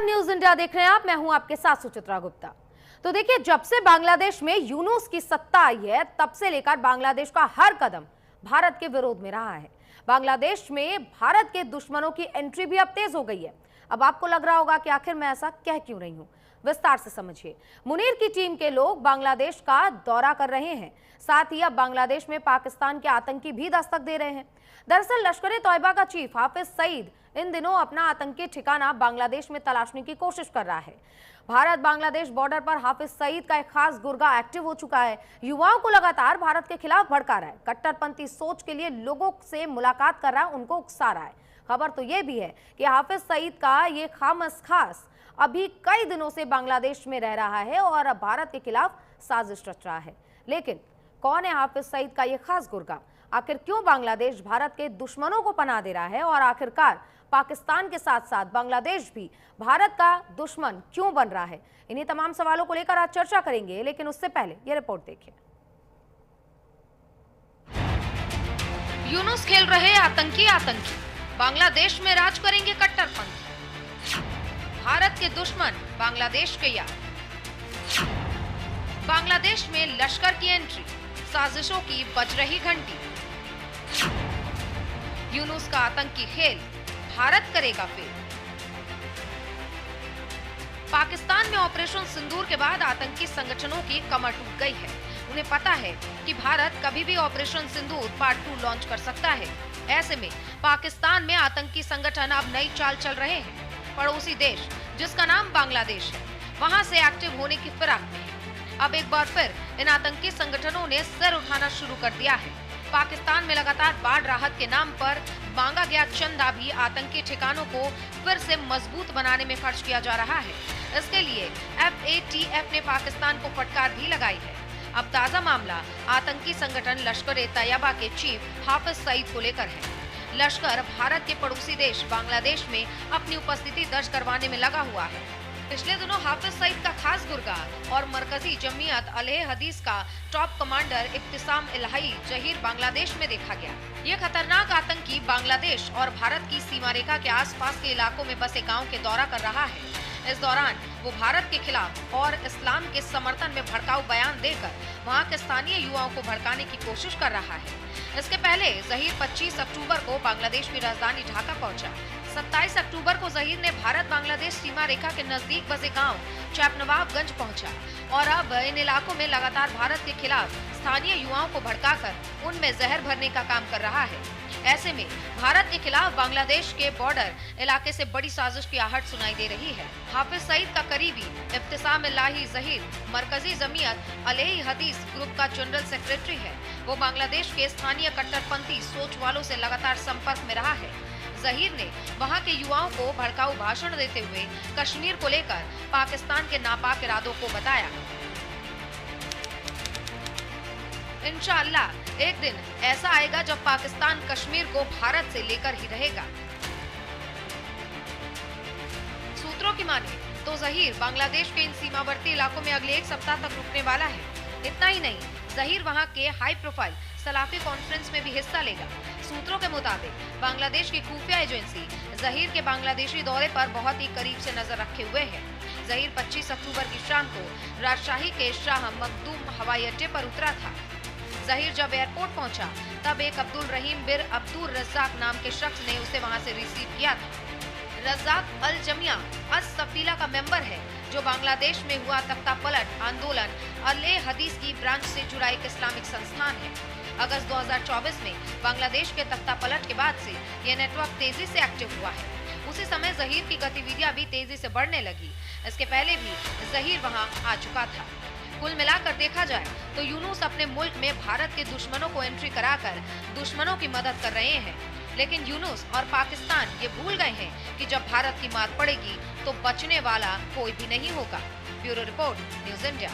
News India देख रहे हैं आप। मैं हूं आपके साथ सुचित्रा गुप्ता। तो देखिए, जब से बांग्लादेश में यूनुस की सत्ता आई है तब से लेकर बांग्लादेश का हर कदम भारत के विरोध में रहा है। बांग्लादेश में भारत के दुश्मनों की एंट्री भी अब तेज हो गई है। अब आपको लग रहा होगा कि आखिर मैं ऐसा कह क्यों रही हूं, विस्तार से समझिए। मुनीर की टीम के लोग बांग्लादेश का दौरा कर रहे हैं, साथ ही अब बांग्लादेश में पाकिस्तान के आतंकी भी दस्तक दे रहे हैं। दरअसल लश्कर-ए-तौयबा का चीफ हाफिज सईद इन दिनों अपना आतंकी ठिकाना बांग्लादेश में तलाशने की कोशिश कर रहा है। भारत बांग्लादेश बॉर्डर पर हाफिज सईद का एक खास गुर्गा एक्टिव हो चुका है। युवाओं को लगातार भारत के खिलाफ भड़का रहा है, कट्टरपंथी सोच के लिए लोगों से मुलाकात कर रहा है, उनको उकसा रहा है। खबर तो यह भी है कि हाफिज सईद का ये खास अभी कई दिनों से बांग्लादेश में रह रहा है और अब भारत के खिलाफ साजिश रच रहा है। लेकिन कौन है हाफिज सईद का ये खास गुर्गा? आखिर क्यों बांग्लादेश भारत के दुश्मनों को पनाह दे रहा है और आखिरकार पाकिस्तान के साथ साथ बांग्लादेश भी भारत का दुश्मन क्यों बन रहा है? इन्हीं तमाम सवालों को लेकर आज चर्चा करेंगे, लेकिन उससे पहले ये रिपोर्ट देखिए। यूनुस खेल रहे आतंकी बांग्लादेश में राज करेंगे कट्टरपंथी। भारत के दुश्मन बांग्लादेश के यार। बांग्लादेश में लश्कर की एंट्री, साजिशों की बज रही घंटी। यूनुस का आतंकी खेल भारत करेगा फेल। पाकिस्तान में ऑपरेशन सिंदूर के बाद आतंकी संगठनों की कमर टूट गई है। उन्हें पता है कि भारत कभी भी ऑपरेशन सिंदूर पार्ट 2 लॉन्च कर सकता है। ऐसे में पाकिस्तान में आतंकी संगठन अब नई चाल चल रहे हैं। पड़ोसी देश जिसका नाम बांग्लादेश है, वहां से एक्टिव होने की फिराक में है। अब एक बार फिर इन आतंकी संगठनों ने सिर उठाना शुरू कर दिया है। पाकिस्तान में लगातार बाढ़ राहत के नाम पर मांगा गया चंदा भी आतंकी ठिकानों को फिर से मजबूत बनाने में खर्च किया जा रहा है। इसके लिए FATF ने पाकिस्तान को फटकार भी लगाई है। अब ताजा मामला आतंकी संगठन लश्कर-ए-तैयबा के चीफ हाफिज सईद को लेकर है। लश्कर भारत के पड़ोसी देश बांग्लादेश में अपनी उपस्थिति दर्ज करवाने में लगा हुआ है। पिछले दिनों हाफिज सईद का खास गुर्गा और मरकजी जमीयत अलेह हदीस का टॉप कमांडर इब्तिसाम इलाही जहीर बांग्लादेश में देखा गया। ये खतरनाक आतंकी बांग्लादेश और भारत की सीमा रेखा के आसपास के इलाकों में बसे गांव के दौरा कर रहा है। इस दौरान वो भारत के खिलाफ और इस्लाम के समर्थन में भड़काऊ बयान देकर वहां के स्थानीय युवाओं को भड़काने की कोशिश कर रहा है। इसके पहले जहीर 25 अक्टूबर को बांग्लादेश की राजधानी ढाका पहुंचा। 27 अक्टूबर को जहीर ने भारत बांग्लादेश सीमा रेखा के नजदीक बसे गांव चैपनवाबगंज पहुंचा और अब इन इलाकों में लगातार भारत के खिलाफ स्थानीय युवाओं को भड़काकर उनमें जहर भरने का काम कर रहा है। ऐसे में भारत के खिलाफ बांग्लादेश के बॉर्डर इलाके से बड़ी साजिश की आहट सुनाई दे रही है। हाफिज सईद का करीबी इब्तिसाम इलाही जहीर मरकजी जमीयत अलेह हदीस ग्रुप का जनरल सेक्रेटरी है। वो बांग्लादेश के स्थानीय कट्टरपंथी सोच वालों से लगातार संपर्क में रहा है। जहीर ने वहां के युवाओं को भड़काऊ भाषण देते हुए कश्मीर को लेकर पाकिस्तान के नापाक इरादों को बताया। इंशाअल्लाह एक दिन ऐसा आएगा जब पाकिस्तान कश्मीर को भारत से लेकर ही रहेगा। सूत्रों की माने तो जहीर बांग्लादेश के इन सीमावर्ती इलाकों में अगले 1 सप्ताह तक रुकने वाला है। इतना ही नहीं, जहीर वहां के हाई प्रोफाइल सलाफी कॉन्फ्रेंस में भी हिस्सा लेगा। सूत्रों के मुताबिक बांग्लादेश की खुफिया एजेंसी जहीर के बांग्लादेशी दौरे पर बहुत ही करीब से नजर रखे हुए है। जहीर 25 अक्टूबर की शाम को राजशाही के शाह मखदूम हवाई अड्डे पर उतरा था। जहीर जब एयरपोर्ट पहुंचा तब एक अब्दुल रहीम बिन अब्दुल रज्जाक नाम के शख्स ने उसे वहां से रिसीव किया था। रज्जाक अल जमिया अस सफीला का मेंबर है, जो बांग्लादेश में हुआ तख्ता पलट आंदोलन अलेह हदीस की ब्रांच से जुड़ा एक इस्लामिक संस्थान है। अगस्त 2024 में बांग्लादेश के तख्ता पलट के बाद से यह नेटवर्क तेजी से एक्टिव हुआ है। उसी समय जहीर की गतिविधियां भी तेजी से बढ़ने लगी। इसके पहले भी जहीर वहां आ चुका था। कुल मिलाकर देखा जाए तो यूनुस अपने मुल्क में भारत के दुश्मनों को एंट्री कराकर दुश्मनों की मदद कर रहे हैं। लेकिन यूनुस और पाकिस्तान ये भूल गए हैं कि जब भारत की मार पड़ेगी तो बचने वाला कोई भी नहीं होगा। Bureau report, news India.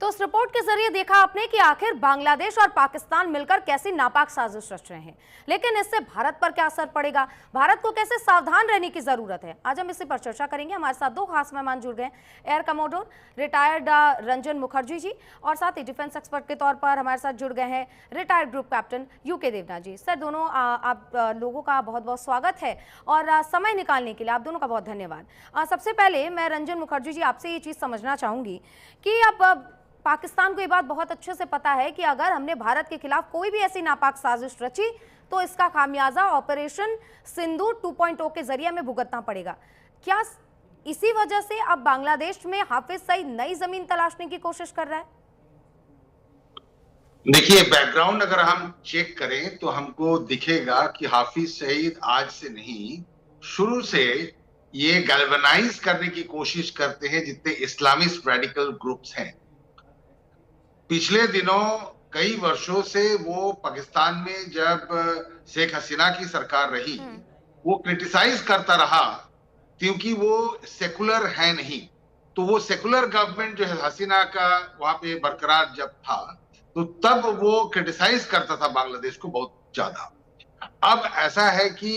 तो उस रिपोर्ट के जरिए देखा आपने कि आखिर बांग्लादेश और पाकिस्तान मिलकर कैसी नापाक साजिश रच रहे हैं, लेकिन इससे भारत पर क्या असर पड़ेगा, भारत को कैसे सावधान रहने की जरूरत है। आज हम इसी पर चर्चा करेंगे। हमारे साथ दो खास मेहमान जुड़ गए, air commodore retired Ranjan Mukherjee ji, और साथ ही डिफेंस एक्सपर्ट के तौर पर हमारे साथ जुड़ गए हैं retired group captain UK Devnath ji. Sir, दोनों आप लोगों का बहुत बहुत स्वागत है और समय निकालने के लिए आप दोनों का बहुत धन्यवाद। सबसे पहले मैं रंजन मुखर्जी जी आपसे ये चीज़ समझना चाहूँगी कि अब पाकिस्तान को ये बात बहुत अच्छे से पता है कि अगर हमने भारत के खिलाफ कोई भी ऐसी नापाक साजिश रची तो इसका खामियाजा ऑपरेशन सिंदूर 2.0 के जरिए हमें भुगतना पड़ेगा। क्या इसी वजह से अब बांग्लादेश में हाफिज सईद नई जमीन तलाशने की कोशिश कर रहा है? देखिए, बैकग्राउंड अगर हम चेक करें तो हमको दिखेगा कि हाफिज सईद आज से नहीं, शुरू से ये गैल्वनाइज करने की कोशिश करते हैं जितने इस्लामिस्ट रेडिकल ग्रुप्स हैं। पिछले दिनों कई वर्षों से वो पाकिस्तान में जब शेख हसीना की सरकार रही, वो क्रिटिसाइज करता रहा क्योंकि वो सेकुलर है नहीं। तो वो सेकुलर गवर्नमेंट जो है हसीना का वहां पे बरकरार जब था, तो तब वो क्रिटिसाइज करता था बांग्लादेश को बहुत ज्यादा। अब ऐसा है कि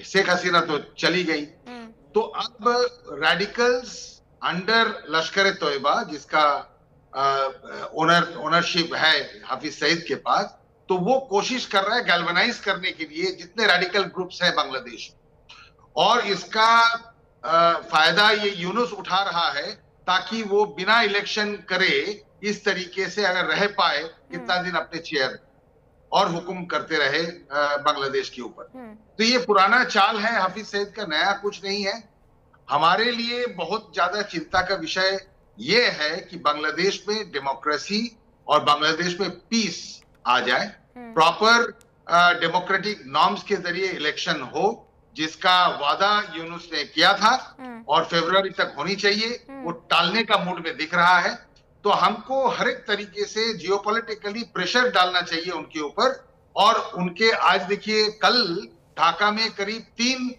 शेख हसीना तो चली गई, तो अब रेडिकल्स अंडर लश्कर तोयबा, जिसका ओनरशिप है हाफिज सईद के पास, तो वो कोशिश कर रहा है गैल्वनाइज करने के लिए जितने रेडिकल ग्रुप्स हैं बांग्लादेश, और इसका फायदा ये यूनुस उठा रहा है ताकि वो बिना इलेक्शन करे इस तरीके से अगर रह पाए कितना दिन अपने चेयर और हुक्म करते रहे बांग्लादेश के ऊपर। तो ये पुराना चाल है हाफिज सईद का, नया कुछ नहीं है। हमारे लिए बहुत ज्यादा चिंता का विषय ये है कि बांग्लादेश में डेमोक्रेसी और बांग्लादेश में पीस आ जाए, प्रॉपर डेमोक्रेटिक नॉर्म्स के जरिए इलेक्शन हो, जिसका वादा यूनुस ने किया था और फरवरी तक होनी चाहिए, वो टालने का मूड में दिख रहा है। तो हमको हर एक तरीके से जियोपॉलिटिकली प्रेशर डालना चाहिए उनके ऊपर। और उनके आज देखिए, कल ढाका में करीब 3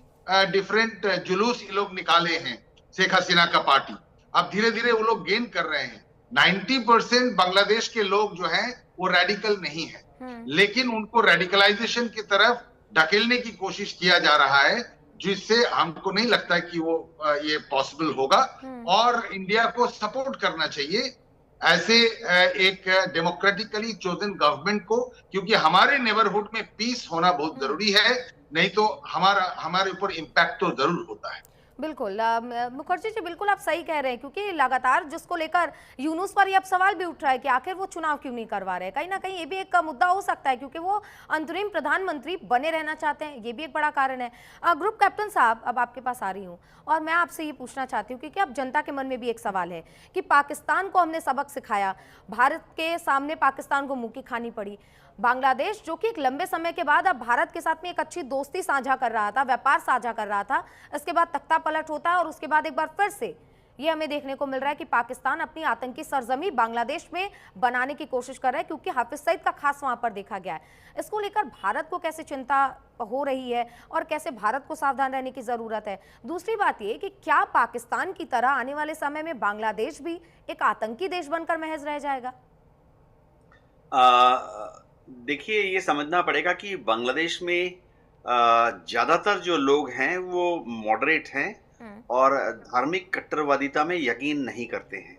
डिफरेंट जुलूस ये लोग निकाले हैं, शेख हसीना का पार्टी। अब धीरे धीरे वो लोग गेन कर रहे हैं। 90% बांग्लादेश के लोग जो हैं वो रेडिकल नहीं है, लेकिन उनको रेडिकलाइजेशन की तरफ ढकेलने की कोशिश किया जा रहा है, जिससे हमको नहीं लगता कि वो ये पॉसिबल होगा। और इंडिया को सपोर्ट करना चाहिए ऐसे एक डेमोक्रेटिकली चोजन गवर्नमेंट को, क्योंकि हमारे नेबरहुड में पीस होना बहुत जरूरी है, नहीं तो हमारे ऊपर इम्पैक्ट तो जरूर होता है। बिल्कुल मुखर्जी जी, बिल्कुल आप सही कह रहे हैं, क्योंकि लगातार जिसको लेकर यूनुस पर ये अब सवाल भी उठ रहा है कि आखिर वो चुनाव क्यों नहीं करवा रहे हैं। कहीं ना कहीं ये भी एक मुद्दा हो सकता है, क्योंकि वो अंतरिम प्रधानमंत्री बने रहना चाहते हैं, ये भी एक बड़ा कारण है। ग्रुप कैप्टन साहब, अब आपके पास आ रही हूँ और मैं आपसे ये पूछना चाहती हूँ, क्योंकि अब जनता के मन में भी एक सवाल है कि पाकिस्तान को हमने सबक सिखाया, भारत के सामने पाकिस्तान को मुंह की खानी पड़ी। बांग्लादेश जो कि एक लंबे समय के बाद अब भारत के साथ में एक अच्छी दोस्ती साझा कर रहा था, व्यापार साझा कर रहा था, इसके बाद तख्ता पलट होता है और उसके बाद एक बार फिर से ये हमें देखने को मिल रहा है कि पाकिस्तान अपनी आतंकी सरजमी बांग्लादेश में बनाने की कोशिश कर रहा है, क्योंकि हाफिज सईद का खास वहां पर देखा गया है। इसको लेकर भारत को कैसे चिंता हो रही है और कैसे भारत को सावधान रहने की जरूरत है? दूसरी बात ये कि क्या पाकिस्तान की तरह आने वाले समय में बांग्लादेश भी एक आतंकी देश बनकर महज रह जाएगा? देखिए, ये समझना पड़ेगा कि बांग्लादेश में ज़्यादातर जो लोग हैं वो मॉडरेट हैं और धार्मिक कट्टरवादिता में यकीन नहीं करते हैं।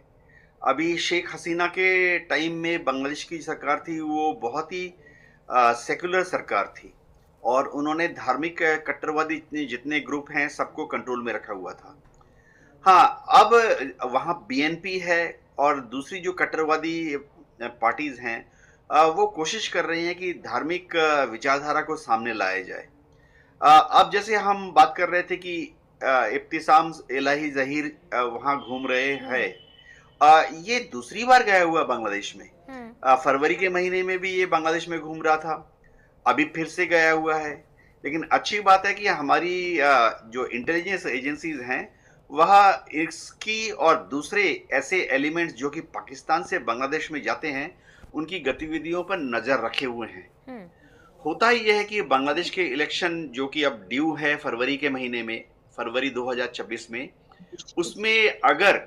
अभी शेख हसीना के टाइम में बांग्लादेश की सरकार थी, वो बहुत ही सेकुलर सरकार थी और उन्होंने धार्मिक कट्टरवादी जितने ग्रुप हैं सबको कंट्रोल में रखा हुआ था। हाँ, अब वहाँ बीएनपी है और दूसरी जो कट्टरवादी पार्टीज़ हैं वो कोशिश कर रही हैं कि धार्मिक विचारधारा को सामने लाया जाए। अब जैसे हम बात कर रहे थे कि इब्तिसाम इलाही ज़हीर वहाँ घूम रहे हैं, ये दूसरी बार गया हुआ बांग्लादेश में। फरवरी के महीने में भी ये बांग्लादेश में घूम रहा था, अभी फिर से गया हुआ है। लेकिन अच्छी बात है कि हमारी जो इंटेलिजेंस एजेंसीज हैं वह इसकी और दूसरे ऐसे एलिमेंट्स जो कि पाकिस्तान से बांग्लादेश में जाते हैं उनकी गतिविधियों पर नजर रखे हुए हैं। होता ही यह है कि बांग्लादेश के इलेक्शन जो कि अब ड्यू है फरवरी के महीने में, फरवरी 2026 में, उसमें अगर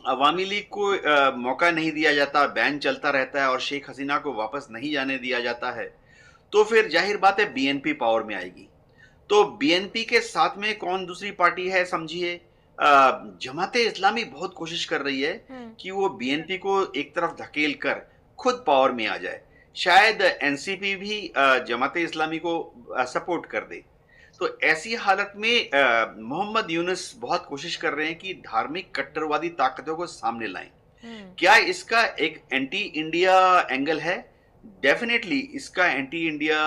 अवामी लीग को मौका नहीं दिया जाता, बैन चलता रहता है और शेख हसीना को वापस नहीं जाने दिया जाता है, तो फिर जाहिर बात है बीएनपी पावर में आएगी। तो बीएनपी के साथ में कौन दूसरी पार्टी है, समझिए जमाते इस्लामी बहुत कोशिश कर रही है कि वो बीएनपी को एक तरफ धकेल कर खुद पावर में आ जाए। शायद एनसीपी भी जमाते इस्लामी को सपोर्ट कर दे। तो ऐसी हालत में मोहम्मद यूनुस बहुत कोशिश कर रहे हैं कि धार्मिक कट्टरवादी ताकतों को सामने लाएं। क्या इसका एक एंटी इंडिया एंगल है? डेफिनेटली इसका एंटी इंडिया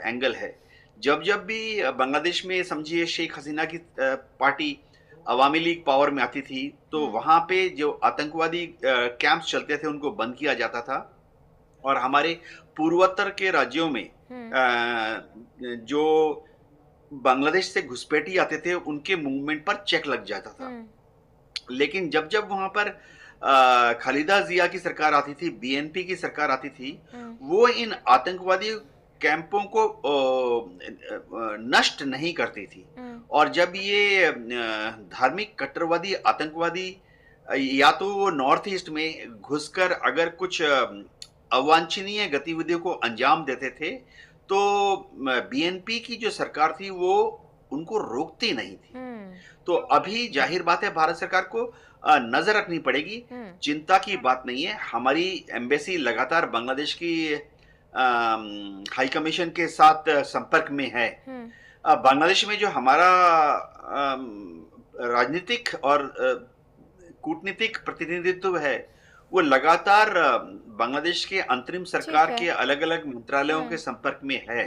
एंगल है। जब जब भी बांग्लादेश में समझिए शेख हसीना की पार्टी अवामी लीग पावर में आती थी, तो वहां पे जो आतंकवादी कैंप्स चलते थे उनको बंद किया जाता था, और हमारे पूर्वोत्तर के राज्यों में जो बांग्लादेश से घुसपैठी आते थे उनके मूवमेंट पर चेक लग जाता था। लेकिन जब जब वहां पर खालिदा जिया की सरकार आती थी, बीएनपी की सरकार आती थी, वो इन आतंकवादी कैंपों को नष्ट नहीं करती थी। और जब ये धार्मिक कट्टरवादी आतंकवादी या तो वो नॉर्थ ईस्ट में घुसकर अगर कुछ अवांछनीय गतिविधियों को अंजाम देते थे, तो बीएनपी की जो सरकार थी वो उनको रोकती नहीं थी। तो अभी जाहिर बात है भारत सरकार को नजर रखनी पड़ेगी। चिंता की बात नहीं है, हमारी एम्बेसी लगातार बांग्लादेश की हाई कमीशन के साथ संपर्क में है। बांग्लादेश में जो हमारा राजनीतिक और कूटनीतिक प्रतिनिधित्व है वो लगातार बांग्लादेश के अंतरिम सरकार के अलग अलग मंत्रालयों के संपर्क में है।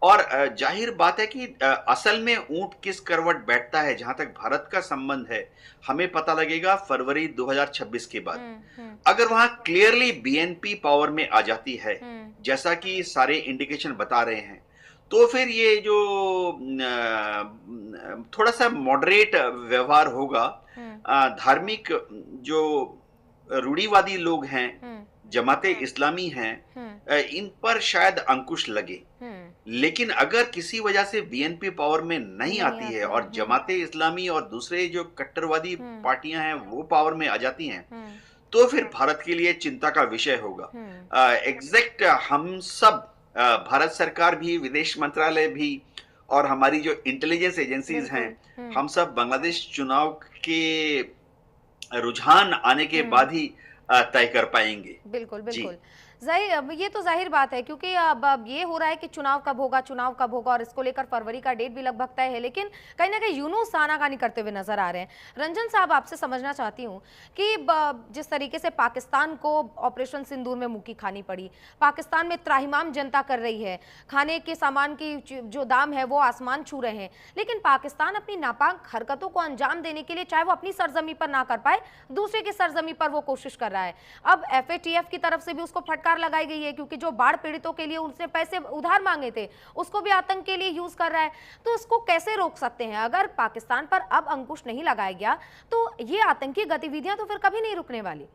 और जाहिर बात है कि असल में ऊंट किस करवट बैठता है, जहां तक भारत का संबंध है, हमें पता लगेगा फरवरी 2026 के बाद। अगर वहां क्लियरली बीएनपी पावर में आ जाती है, जैसा कि सारे इंडिकेशन बता रहे हैं, तो फिर ये जो थोड़ा सा मॉडरेट व्यवहार होगा, धार्मिक जो रूढ़िवादी लोग हैं, जमाते इस्लामी हैं, इन पर शायद अंकुश लगे। लेकिन अगर किसी वजह से बीएनपी पावर में नहीं आती है और जमाते इस्लामी और दूसरे जो कट्टरवादी पार्टियां हैं वो पावर में आ जाती हैं, तो फिर भारत के लिए चिंता का विषय होगा। एग्जैक्ट हम सब, भारत सरकार भी, विदेश मंत्रालय भी और हमारी जो इंटेलिजेंस एजेंसीज हैं, हम सब बांग्लादेश चुनाव के रुझान आने के बाद ही तय कर पाएंगे। बिल्कुल बिल्कुल ये तो जाहिर बात है, क्योंकि अब ये हो रहा है कि चुनाव कब होगा और इसको लेकर फरवरी का डेट भी लगभग तय है, लेकिन कहीं ना कहीं यूनुस आनाकानी करते हुए नजर आ रहे हैं। रंजन साहब, आपसे समझना चाहती हूँ कि जिस तरीके से पाकिस्तान को ऑपरेशन सिंदूर में मुक्की खानी पड़ी, पाकिस्तान में त्राहिमाम जनता कर रही है, खाने के सामान की जो दाम है वो आसमान छू रहे हैं, लेकिन पाकिस्तान अपनी नापाक हरकतों को अंजाम देने के लिए, चाहे वो अपनी सरजमी पर ना कर पाए, दूसरे की सरजमी पर वो कोशिश कर रहा है। अब FATF की तरफ से भी उसको फटकार लगाई गई है, क्योंकि जो बाढ़ पीड़ितों के लिए उसने पैसे उधार मांगे थे उसको भी आतंक के लिए यूज कर रहा है। तो इसको कैसे रोक सकते हैं? अगर पाकिस्तान पर अब अंकुश नहीं लगाया गया तो ये आतंकी गतिविधियां तो फिर कभी नहीं रुकने वाली।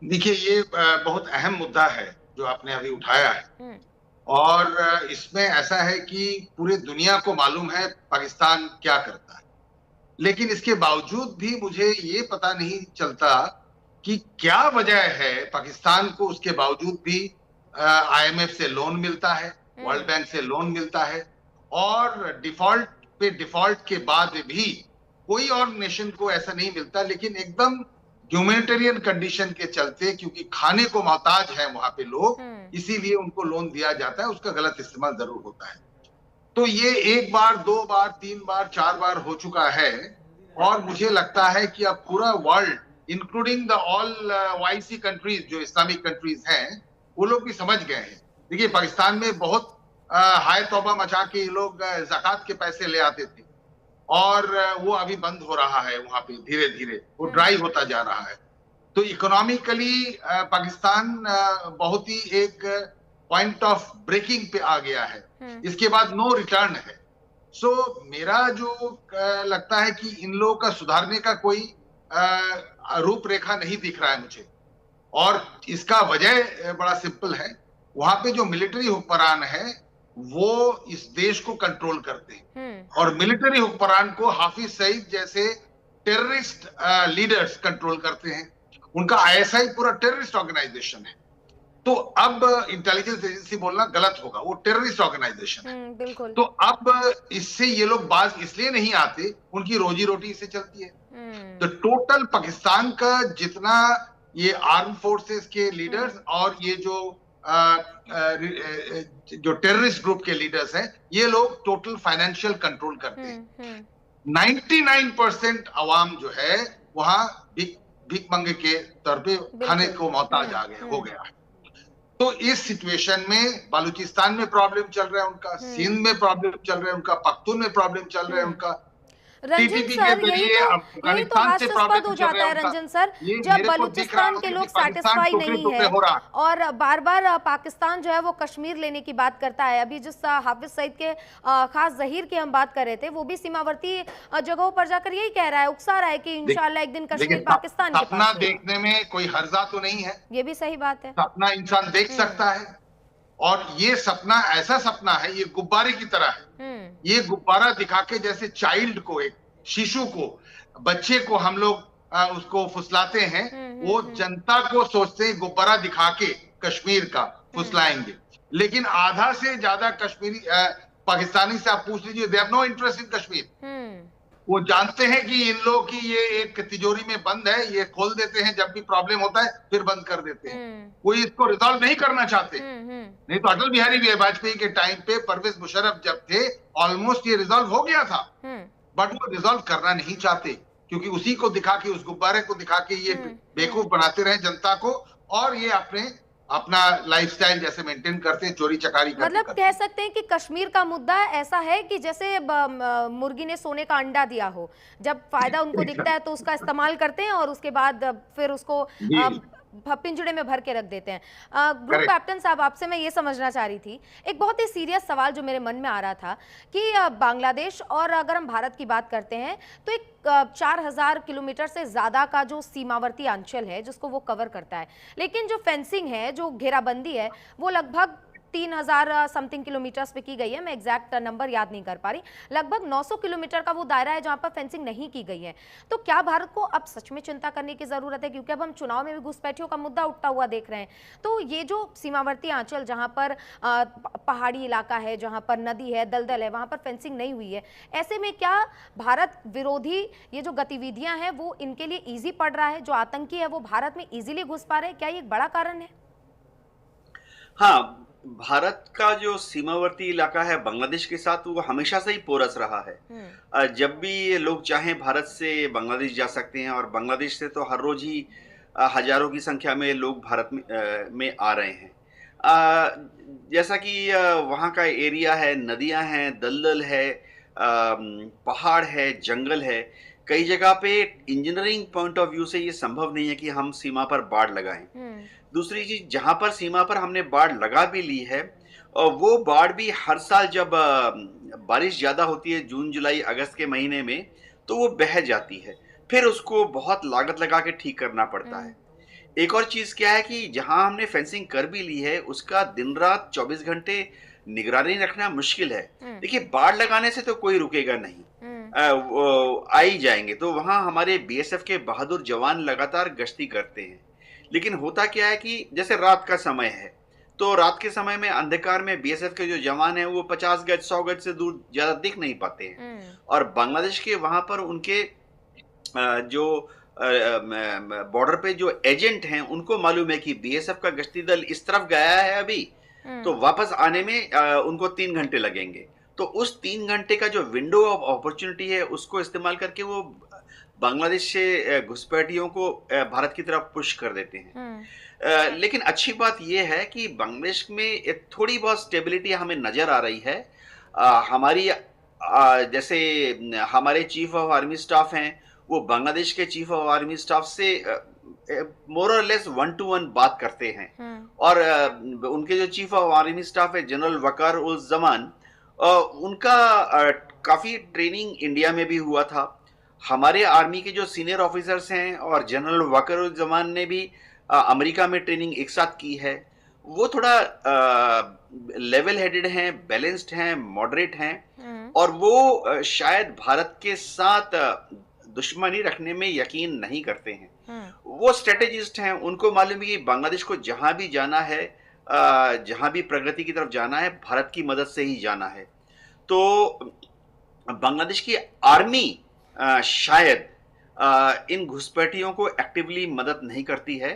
देखिए, ये बहुत अहम मुद्दा है जो आपने अभी उठाया है, और इसमें ऐसा है कि पूरे दुनिया को मालूम है पाकिस्तान क्या करता है, लेकिन इसके बावजूद भी मुझे ये पता नहीं चलता कि क्या वजह है पाकिस्तान को उसके बावजूद भी IMF से लोन मिलता है, वर्ल्ड बैंक से लोन मिलता है, और डिफॉल्ट के बाद भी कोई और नेशन को ऐसा नहीं मिलता, लेकिन एकदम ह्यूमैनिटेरियन कंडीशन के चलते, क्योंकि खाने को मोहताज है वहां पे लोग, इसीलिए उनको लोन दिया जाता है, उसका गलत इस्तेमाल जरूर होता है। तो ये 1 बार 2 बार 3 बार 4 बार हो चुका है, और मुझे लगता है कि अब पूरा world including the all YC countries, जो इस्लामिक कंट्रीज हैं, वो लोग भी समझ गए हैं। देखिए, पाकिस्तान में बहुत हाय तौबा मचा के ये लोग ज़कात के पैसे ले आते थे, और वो अभी बंद हो रहा है वहां पे, धीरे धीरे वो ड्राई होता जा रहा है। तो इकोनॉमिकली पाकिस्तान बहुत ही एक पॉइंट ऑफ ब्रेकिंग पे आ गया है, इसके बाद नो रिटर्न है। सो मेरा जो लगता है कि इन लोगों का सुधारने का कोई रूपरेखा नहीं दिख रहा है मुझे, और इसका वजह बड़ा सिंपल है। वहां पे जो मिलिट्री हुक्मरान है वो इस देश को कंट्रोल करते हैं, और मिलिट्री हुक्मरान को हाफिज सईद जैसे टेररिस्ट लीडर्स कंट्रोल करते हैं। उनका आईएसआई पूरा टेररिस्ट ऑर्गेनाइजेशन है। तो अब इंटेलिजेंस एजेंसी बोलना गलत होगा, वो टेररिस्ट ऑर्गेनाइजेशन है। बिल्कुल। तो अब इससे ये लोग बाज इसलिए नहीं आते, उनकी रोजी रोटी इससे चलती है। तो टोटल पाकिस्तान का जितना ये आर्म फोर्सेस के लीडर्स और ये जो टेररिस्ट ग्रुप के लीडर्स हैं, ये लोग टोटल फाइनेंशियल कंट्रोल करते हैं। 99% अवाम जो है वहां भीख मंगे के तौर पे खाने को मोहताज हो गया। तो इस सिचुएशन में बलूचिस्तान में प्रॉब्लम चल रहा है उनका, सिंध में प्रॉब्लम चल रहा है उनका, पख्तून में प्रॉब्लम चल रहा है उनका, रंजन सर, यही तो हास्यास्पद हो जाता है रंजन सर, जब बलूचिस्तान के लोग सेटिस्फाई नहीं है और बार बार पाकिस्तान जो है वो कश्मीर लेने की बात करता है। अभी जिस हाफिज सईद के खास जहीर की हम बात कर रहे थे, वो भी सीमावर्ती जगहों पर जाकर यही कह रहा है, उकसा रहा है कि इंशाल्लाह एक दिन कश्मीर पाकिस्तान के सपना देखने में कोई हर्जा तो नहीं है, ये भी सही बात है। सपना इंसान देख सकता है, और ये सपना ऐसा सपना है, ये गुब्बारे की तरह है। ये गुब्बारा दिखा के, जैसे चाइल्ड को, एक शिशु को, बच्चे को हम लोग उसको फुसलाते हैं, वो जनता को सोचते हैं गुब्बारा दिखा के कश्मीर का फुसलाएंगे। लेकिन आधा से ज्यादा कश्मीरी पाकिस्तानी से आप पूछ लीजिए, they have no interest in Kashmir. वो जानते हैं कि इन लोगों की ये एक तिजोरी में बंद है, ये खोल देते हैं जब भी प्रॉब्लम होता है, फिर बंद कर देते हैं। कोई इसको रिजॉल्व नहीं करना चाहते। नहीं तो अटल बिहारी वाजपेयी के टाइम पे परवेज मुशर्रफ जब थे, ऑलमोस्ट ये रिजॉल्व हो गया था, बट वो रिजॉल्व करना नहीं चाहते, क्योंकि उसी को दिखा के, उस गुब्बारे को दिखा के ये बेवकूफ बनाते रहे जनता को, और ये अपना लाइफस्टाइल जैसे मेंटेन करते हैं, चोरी चकारी करते। मतलब कह सकते हैं कि कश्मीर का मुद्दा ऐसा है कि जैसे मुर्गी ने सोने का अंडा दिया हो, जब फायदा उनको दिखता है तो उसका इस्तेमाल करते हैं और उसके बाद फिर उसको पिंजड़े में भर के रख देते हैं। ग्रुप कैप्टन साहब, आपसे मैं ये समझना चाह रही थी, एक बहुत ही सीरियस सवाल जो मेरे मन में आ रहा था कि बांग्लादेश और अगर हम भारत की बात करते हैं तो एक 4000 किलोमीटर से ज़्यादा का जो सीमावर्ती अंचल है जिसको वो कवर करता है, लेकिन जो फेंसिंग है, जो घेराबंदी है, वो लगभग 3000 समथिंग किलोमीटर्स पे की गई है। मैं एग्जैक्ट नंबर याद नहीं कर पा रही, लगभग 900 किलोमीटर का वो दायरा है जहां पर फेंसिंग नहीं की गई है। तो क्या भारत को अब सच में चिंता करने की जरूरत है, क्योंकि अब हम चुनाव में भी घुसपैठियों का मुद्दा उठता हुआ देख रहे हैं। तो ये जो सीमावर्ती आंचल जहां पर पहाड़ी इलाका है, जहां पर नदी है, दलदल है, वहां पर फेंसिंग नहीं हुई है, ऐसे में क्या भारत विरोधी ये जो गतिविधियां हैं वो इनके लिए ईजी पड़ रहा है? जो आतंकी है वो भारत में इजीली घुस पा रहे हैं, क्या ये एक बड़ा कारण है? हाँ, भारत का जो सीमावर्ती इलाका है बांग्लादेश के साथ, वो हमेशा से ही पोरस रहा है। जब भी लोग चाहें भारत से बांग्लादेश जा सकते हैं, और बांग्लादेश से तो हर रोज ही हजारों की संख्या में लोग भारत में आ रहे हैं। जैसा कि वहाँ का एरिया है, नदियां हैं, दलदल है, पहाड़ है, जंगल है। कई जगह पे इंजीनियरिंग पॉइंट ऑफ व्यू से ये संभव नहीं है कि हम सीमा पर बाड़ लगाएं। दूसरी चीज, जहां पर सीमा पर हमने बाढ़ लगा भी ली है, और वो बाढ़ भी हर साल जब बारिश ज्यादा होती है, जून जुलाई अगस्त के महीने में, तो वो बह जाती है, फिर उसको बहुत लागत लगा के ठीक करना पड़ता है। एक और चीज क्या है कि जहां हमने फेंसिंग कर भी ली है, उसका दिन रात 24 घंटे निगरानी रखना मुश्किल है। देखिए, बाढ़ लगाने से तो कोई रुकेगा नहीं, आ ही जाएंगे। तो वहां हमारे बीएसएफ के बहादुर जवान लगातार गश्ती करते हैं। लेकिन होता क्या है कि जैसे रात का समय है, तो रात के समय में अंधकार में बीएसएफ के जो जवान हैं वो 50 गज 100 गज से दूर ज्यादा दिख नहीं पाते हैं। और बांग्लादेश के वहां पर उनके जो बॉर्डर पे जो एजेंट हैं, उनको मालूम है कि बीएसएफ का गश्ती दल इस तरफ गया है अभी, तो वापस आने में उनको 3 घंटे लगेंगे। तो उस 3 घंटे का जो विंडो ऑफ अपॉर्चुनिटी है, उसको इस्तेमाल करके वो बांग्लादेश से घुसपैठियों को भारत की तरफ पुश कर देते हैं। लेकिन अच्छी बात यह है कि बांग्लादेश में थोड़ी बहुत स्टेबिलिटी हमें नजर आ रही है। हमारी जैसे हमारे चीफ ऑफ आर्मी स्टाफ हैं, वो बांग्लादेश के चीफ ऑफ आर्मी स्टाफ से मोर और लेस 1-to-1 बात करते हैं। और उनके जो चीफ ऑफ आर्मी स्टाफ है जनरल वकार उल जमान, उनका काफी ट्रेनिंग इंडिया में भी हुआ था। हमारे आर्मी के जो सीनियर ऑफिसर्स हैं और जनरल वकार उल जमान ने भी अमेरिका में ट्रेनिंग एक साथ की है। वो थोड़ा लेवल हेडेड हैं, बैलेंस्ड हैं, मॉडरेट हैं, और वो शायद भारत के साथ दुश्मनी रखने में यकीन नहीं करते हैं। वो स्ट्रेटेजिस्ट हैं, उनको मालूम है कि बांग्लादेश को जहां भी जाना है, जहां भी प्रगति की तरफ जाना है, भारत की मदद से ही जाना है। तो बांग्लादेश की आर्मी शायद इन घुसपैठियों को एक्टिवली मदद नहीं करती है,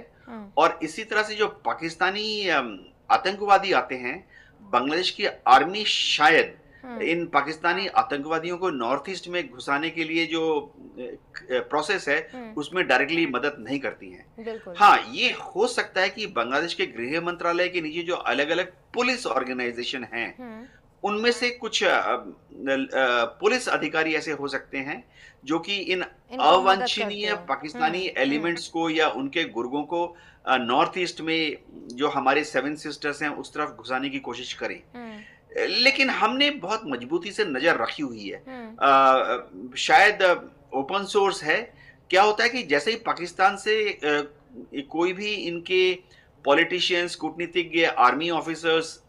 और इसी तरह से जो पाकिस्तानी आतंकवादी आते हैं, बांग्लादेश की आर्मी शायद इन पाकिस्तानी आतंकवादियों को नॉर्थ ईस्ट में घुसाने के लिए जो प्रोसेस है उसमें डायरेक्टली मदद नहीं करती हैं। हाँ, ये हो सकता है कि बांग्लादेश के गृह मंत्रालय के नीचे जो अलग अलग पुलिस ऑर्गेनाइजेशन हैं, उनमें से कुछ पुलिस अधिकारी ऐसे हो सकते हैं जो कि इन अवांछनीय पाकिस्तानी एलिमेंट्स को या उनके गुर्गों को नॉर्थ ईस्ट में जो हमारे 7 सिस्टर्स हैं उस तरफ घुसाने की कोशिश करें। लेकिन हमने बहुत मजबूती से नजर रखी हुई है। शायद ओपन सोर्स है। क्या होता है कि जैसे ही पाकिस्तान से कोई भी इनके पॉलिटिशियंस, कूटनीतिज्ञ, आर्मी ऑफिसर्स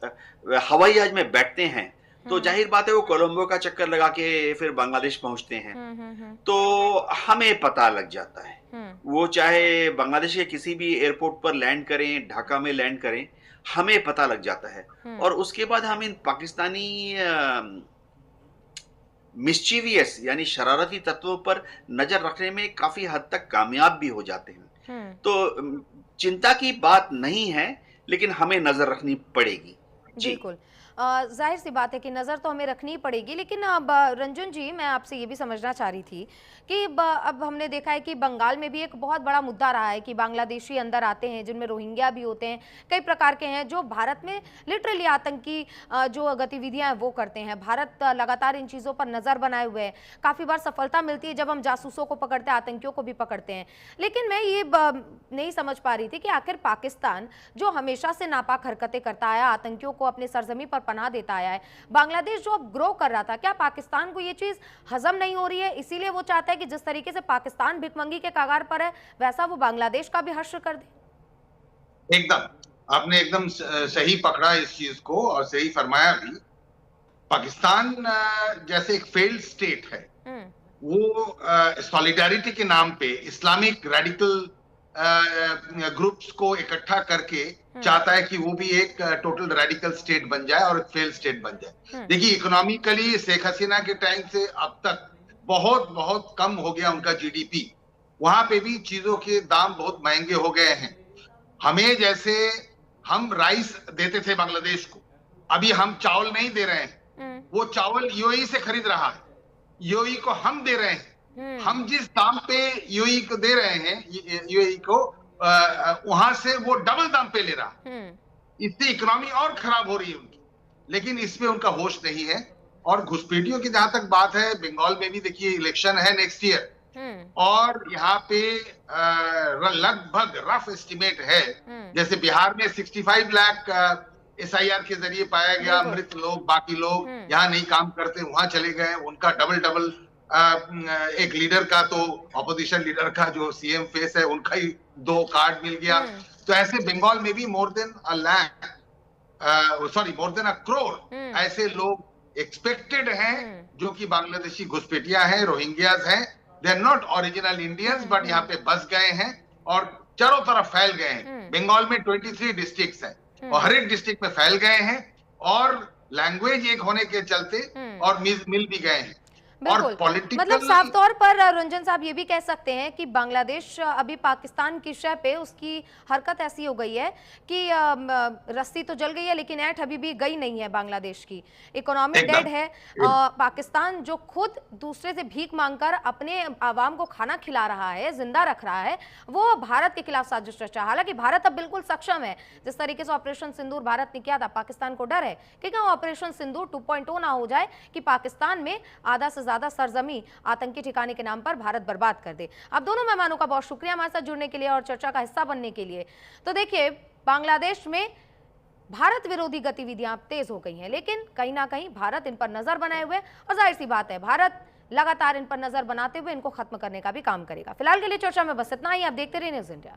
हवाई जहाज में बैठते हैं तो जाहिर बात है वो कोलंबो का चक्कर लगा के फिर बांग्लादेश पहुंचते हैं। तो हमें पता लग जाता है, वो चाहे बांग्लादेश के किसी भी एयरपोर्ट पर लैंड करें, ढाका में लैंड करें, हमें पता लग जाता है। और उसके बाद हम इन पाकिस्तानी मिस्चीवियस यानी शरारती तत्वों पर नजर रखने में काफी हद तक कामयाब भी हो जाते हैं। तो चिंता की बात नहीं है, लेकिन हमें नजर रखनी पड़ेगी। बिल्कुल, जाहिर सी बात है कि नज़र तो हमें रखनी पड़ेगी। लेकिन अब रंजन जी, मैं आपसे ये भी समझना चाह रही थी कि अब हमने देखा है कि बंगाल में भी एक बहुत बड़ा मुद्दा रहा है कि बांग्लादेशी अंदर आते हैं, जिनमें रोहिंग्या भी होते हैं, कई प्रकार के हैं जो भारत में लिटरली आतंकी जो गतिविधियां हैं वो करते हैं। भारत लगातार इन चीज़ों पर नज़र बनाए हुए है। काफ़ी बार सफलता मिलती है जब हम जासूसों को पकड़ते हैं, आतंकियों को भी पकड़ते हैं। लेकिन मैं ये नहीं समझ पा रही थी कि आखिर पाकिस्तान जो हमेशा से नापाक हरकतें करता आया, आतंकियों को अपने सरजमी पर पनाह देता आया है, बांग्लादेश जो अब ग्रो कर रहा था, क्या पाकिस्तान को ये चीज हजम नहीं हो रही है? इसीलिए वो चाहता है कि जिस तरीके से पाकिस्तान भिखमंगी के कगार पर है, वैसा वो बांग्लादेश का भी हश्र कर दे। एकदम, आपने एकदम सही पकड़ा इस चीज को और सही फरमाया भी। पाकिस्तान जैसे एक फेल्ड स्टेट है, वो सॉलिडारिटी के नाम पे इस्लामिक रेडिकल ग्रुप्स को इकट्ठा करके चाहता है कि वो भी एक टोटल रेडिकल स्टेट बन जाए और एक फेल स्टेट बन जाए। देखिए, इकोनॉमिकली शेख हसीना के टाइम से अब तक बहुत बहुत कम हो गया उनका जीडीपी। वहां पे भी चीजों के दाम बहुत महंगे हो गए हैं। हमें जैसे हम राइस देते थे बांग्लादेश को, अभी हम चावल नहीं दे रहे हैं, वो चावल यूएई से खरीद रहा है, यूएई को हम दे रहे हैं। हम जिस दाम पे यूएई को दे रहे हैं, यूएई को वहां से वो डबल दाम पे ले रहा। इससे इकोनॉमी और खराब हो रही है उनकी, लेकिन इसमें उनका होश नहीं है। और घुसपैठियों की जहां तक बात है, बंगाल में भी देखिए इलेक्शन है नेक्स्ट ईयर, और यहाँ पे लगभग रफ एस्टिमेट है, जैसे बिहार में 65 लाख SIR के जरिए पाया गया मृत लोग, बाकी लोग यहाँ नहीं काम करते, वहां चले गए। उनका डबल एक लीडर का, तो ऑपोजिशन लीडर का जो सीएम फेस है, उनका ही 2 कार्ड मिल गया। तो ऐसे बंगाल में भी मोर देन अ करोड़ ऐसे लोग एक्सपेक्टेड हैं जो कि बांग्लादेशी घुसपैठिया हैं, रोहिंग्याज हैं। They are not original Indians, but यहाँ पे बस गए हैं और चारों तरफ फैल गए हैं। बंगाल में 23 डिस्ट्रिक्ट्स हैं और हर एक डिस्ट्रिक्ट में फैल गए हैं, और लैंग्वेज एक होने के चलते और मिल भी गए हैं। मतलब साफ तौर पर रंजन साहब ये भी कह सकते हैं कि बांग्लादेश अभी पाकिस्तान की शय पे उसकी हरकत ऐसी हो गई है कि रस्सी तो जल गई है लेकिन ऐठ अभी भी गई नहीं है। बांग्लादेश की इकोनॉमी डेड है। पाकिस्तान जो खुद दूसरे से भीख मांगकर अपने आवाम को खाना खिला रहा है, जिंदा रख रहा है, वो भारत के खिलाफ साजिश रचा। हालांकि भारत अब बिल्कुल सक्षम है। जिस तरीके से ऑपरेशन सिंदूर भारत ने किया था, पाकिस्तान को डर है कि क्या ऑपरेशन सिंदूर 2.0 ना हो जाए कि पाकिस्तान में आधा से ज्यादा सरजमी आतंकी ठिकाने के नाम पर भारत बर्बाद कर दे। अब दोनों मेहमानों का बहुत शुक्रिया हमारे साथ जुड़ने के लिए और चर्चा का हिस्सा बनने के लिए। तो देखिए, बांग्लादेश में भारत विरोधी गतिविधियां तेज हो गई हैं, लेकिन कहीं ना कहीं भारत इन पर नजर बनाए हुए, और जाहिर सी बात है भारत लगातार इन पर नजर बनाते हुए इनको खत्म करने का भी काम करेगा। फिलहाल के लिए चर्चा में बस इतना ही। आप देखते रहिए न्यूज़ इंडिया।